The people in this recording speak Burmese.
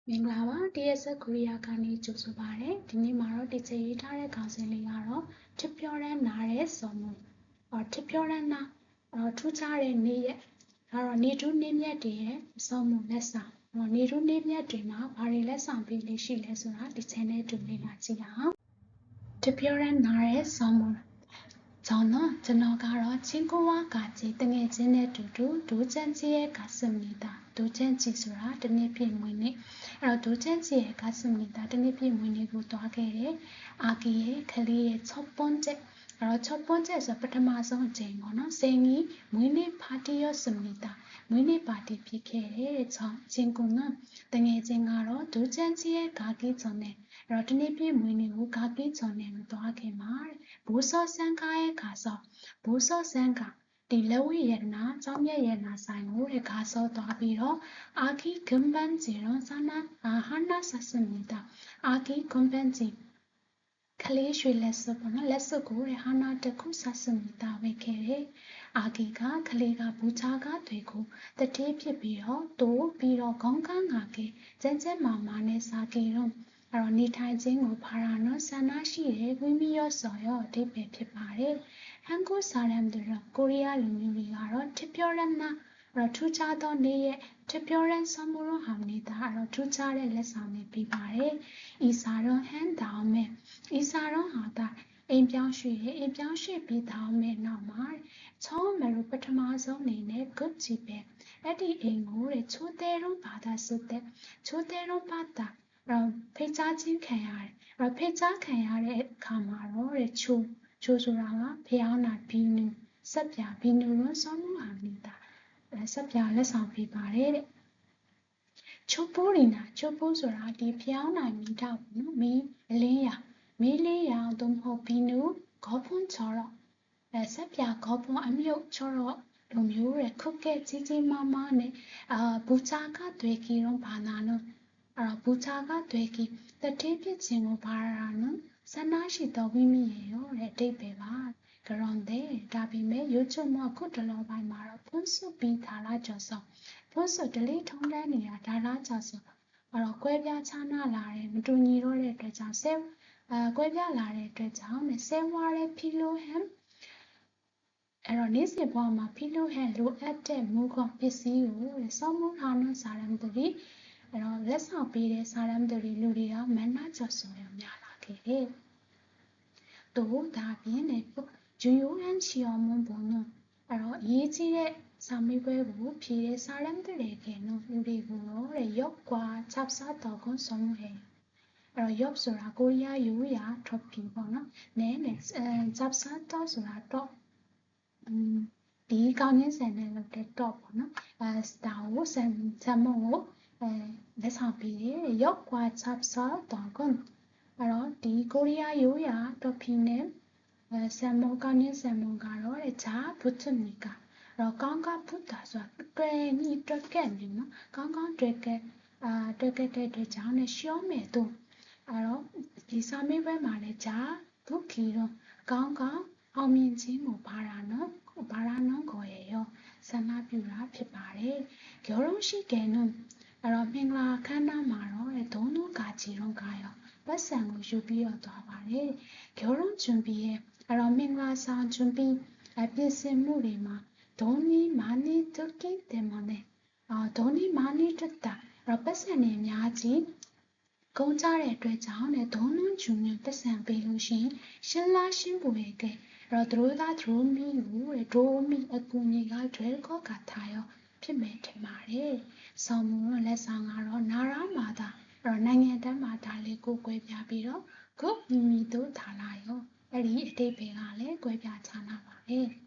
မင်္ဂလာပါTSS ကိုရီးယားကနေကြိုဆိုပါရစေဒီနေ့မှာတော့ဒီချေရေးထားတဲ့ခေါင်းစဉ်လေးကတော့ထစ်ပြောတဲ့နားတဲ့စော်မှုထစ်ပြောတဲ့နားထူးခြားတဲ့နေ့ရက်တော့နေထူးနေ့မြတ်တွေရဲ့စော်မှုလက်ဆောင်နေထူးနေ့မြတ်တွေမှာဘာတွေလက်ဆောင်ပေးလေးရှိလဲဆိုတာဒီ channel တူလေးလာကြည့်အောင်ထစ်ပြောတဲ့နားတဲ့စော်မှုကျွန်တော်ကတော့ချင်းကိုဝါကကြီးတငယ်ချင်းနဲ့တူဒိုချန်ကြီးရဲ့ကစမီတာဒိုချန်ကြီးဆိုတာတနေ့ပြည့်မွေးနေ့အဲ့တော့ဒိုချန်ကြီးရဲ့ကစမီတာတနေ့ပြည့်မွေးနေ့ကိုတွားခဲ့တယ်အာကီရဲ့ခလေးရဲ့6ပွန်းချက်အဲ့တော့6ပွန်းချက်ဆိုပထမဆုံးအချိန်ပေါ့နော်စိန်ကြီးမွေးနေ့ပါတီရောစမီတာမွေးနေ့ပါတီဖြစ်ခဲ့တဲ့ချင်းကိုနော်တငယ်ချင်းကတော့ဒိုချန်ကြီးရဲ့ဂါကီချွန်နဲ့အဲ့တော့တနေ့ပြည့်မွေးနေ့ကိုဂါကီချွန်နဲ့မတွားခင်မှာဘိုးစောဆန်းကားရဲ့ခါဆောဘိုးစောဆန်းကဒီလက်ဝိရတနာကျောင်းမြတ်ရတနာဆိုင်ကိုခါဆောသွားပြီးတော့အာခီဂမ်ဘန်ဂျီရောဆနာဟာနာဆဆမီတာအာခီဂမ်ဘန်ဂျီခလေးရွှေလက်စွပ်ပေါ့နော်လက်စွပ်ကိုဟာနာတခုဆဆမီတာဝေခဲ့တယ်အာခီကခလေးကဘူချာကတွေကိုတတိဖြစ်ပြီးတော့တိုးပြီးတော့ခေါင်းကန်းငါကေကျန်းကျန်းမာမာနဲ့စာကေတော့အဲ့တော့နေထိုင်ခြင်းကိုဖာရာနော်ဆန္ဒရှိတယ်ဝိမီရောစော်ရောအဓိပ္ပာယ်ဖြစ်ပါတယ်ဟန်ကိုစာရမ်တွေတော့ကိုရီးယားလူမျိုးတွေကတော့ထစ်ပြောရမ်းနာအဲ့တော့ထူးခြားသောနေ့ရက်ထစ်ပြောရမ်းဆမှုရောဟမ်နေတာအဲ့တော့ထူးခြားတဲ့လက်ဆောင်တွေပေးပါတယ်ဤစာရောဟန်တောင်းမဲ့ဤစာရောဟာတာအိမ်ပြောင်းရွှေ့ပြီးတောင်းမဲ့နောက်မှာချောင်းမယ်လို့ပထမဆုံးအနေနဲ့ good ကြည့်ပဲအဲ့ဒီအိမ်ကိုချိုးသေးတော့ဘာသာစစ်တဲ့ချိုးသေးတော့ဘာသာဖိတ်ကြားခြင်းခံရတယ်ဖိတ်ကြားခံရတဲ့အခါမှာတော့ချိုးဆိုတာကဖျောင်းတာဘီနူဆက်ပြဘီနူရောစောမှုဟာနေတာဆက်ပြလက်ဆောင်ပေးပါတယ်တဲ့ချိုးပိုးရီနာချိုးပိုးဆိုတာဒီဖျောင်းနိုင်မိတော့နော်မီးလေးရသို့မဟုတ်ဘီနူခေါဖွန်းချောတော့ဆက်ပြခေါဖွန်းအမြုပ်ချောတော့လိုမျိုးတဲ့ခုတ်ကဲကြီးမားမားနဲ့ဘူချာကတွေကီရောဘာနာနော်အဲ့တော့ဘူချာကတွေကီတတိဖြစ်ခြင်းကိုဘာရာနော်ဆန္ဒရှိတော်ဝိမိရေရောတဲ့အဓိပ္ပာယ်ပါကရွန်တဲ့ဒါပေမဲ့ရွချုံမခုတလောပိုင်းမှာတော့ဖွန်းစုပြီးဒါလာကြော်ဆောင်ဖွန်းစုဒလေးထုံးတန်းနေတာဒါလာကြော်ဆောင်အဲ့တော့ကွဲပြားခြားနားလာတယ်မတူညီတော့တဲ့အတွက်ကြောင့်ကွဲပြားလာတဲ့အတွက်ကြောင့်ဆဲဝါတဲ့ဖီလိုဟမ်အဲ့တော့နေ့စဉ်ဘဝမှာဖီလိုဟန်လိုအပ်တဲ့မူခေါ်ပစ္စည်းကိုစောမှုဟာနစာရမ်တရီအဲ့တော့လက်ဆောင်ပေးတဲ့စာရမ်တရီလူတွေကမန္နာကျော်စုံရများလာခဲ့တယ်။တို့ဒါပြင်နဲ့ဂျူယိုရန်ချီအောင်မွန်ပုံနော်အဲ့တော့အရေးကြီးတဲ့စာမေးပွဲကိုဖြေတဲ့စာရမ်တရီကနော်လူတွေကိုတော့ရောက်ကွာချပ်စားတော့ကွန်ဆုံးဟဲ့အဲ့တော့ရောက်ဆိုတာကိုရီးယားယူရာ topic ပေါ့နော်နဲချပ်စားတော့ဆိုတာတော့ဒီကောင်းချင်းဆန်နဲ့လုပ်တဲ့ top ပေါ့နော်ဒါကိုဆမ်မုံကိုလက်ဆောင်ပေးတယ်ရောက်ကွာချပ်စားတော့ကွန်အဲ့တော့ဒီကိုရီးယားယူရာ topic နဲ့ဆမ်မုံကောင်းချင်းဆမ်မုံကတော့ဂျာဘုတ်နီကအဲ့တော့ကောင်းကဖုတာဆိုတာတွဲနီတွက်ကက်နေနော်ကောင်းတွက်ကက်တွက်ကက်တဲ့အတွက်ကြောင့်ရှောမယ်တော့အဲ့တော့ဒီစာမေးပွဲမှာလည်းဂျာဘုတ်ခီတော့ကောင်းအောင်မြင်ခြင်းကိုဘာရာနော်ကိုရရောဆန္ဒပြုတာဖြစ်ပါတယ်။ကျော်လုံးရှိကဲနော်အဲ့တော့မင်္ဂလာခမ်းနားမှာတော့ဒုံကချီရောရောပတ်စံကိုယူပြီးတော့သွားပါတယ်။ကျော်လုံးကျွန်းပြီးရဲ့အဲ့တော့မင်္ဂလာဆောင်ကျွန်းပြီးပြင်ဆင်မှုတွေမှာဒုံနီမာနီတုတ်ကိတယ်မနဲ့ဒုံနီမာနီတက်တာအဲ့တော့ပတ်စံနေအများကြီးကုန်းကြတဲ့အတွက်ကြောင့်ဒုံလုံးကျွန်းနဲ့ပတ်စံပေးလို့ရှိရင်ရှင်းလားရှင်းဖို့ရဲ့ကဲအဲ့တော့သူတို့ကဒရိုမီကိုဒရိုမီအကူအညီကဒရဲခေါ်ကထားရောဖြစ်မယ်ထင်ပါတယ်။ဆောင်းမွန်လက်ဆောင်ကတော့နာရာမာတာအဲ့တော့နိုင်ငံတန်းမှာဒါလေးကိုကွဲပြားပြီးတော့ခုမီတို့ထားလာရောအဲ့ဒီအတိတ်ပဲကလည်းကွဲပြားခြားနာပါတယ်။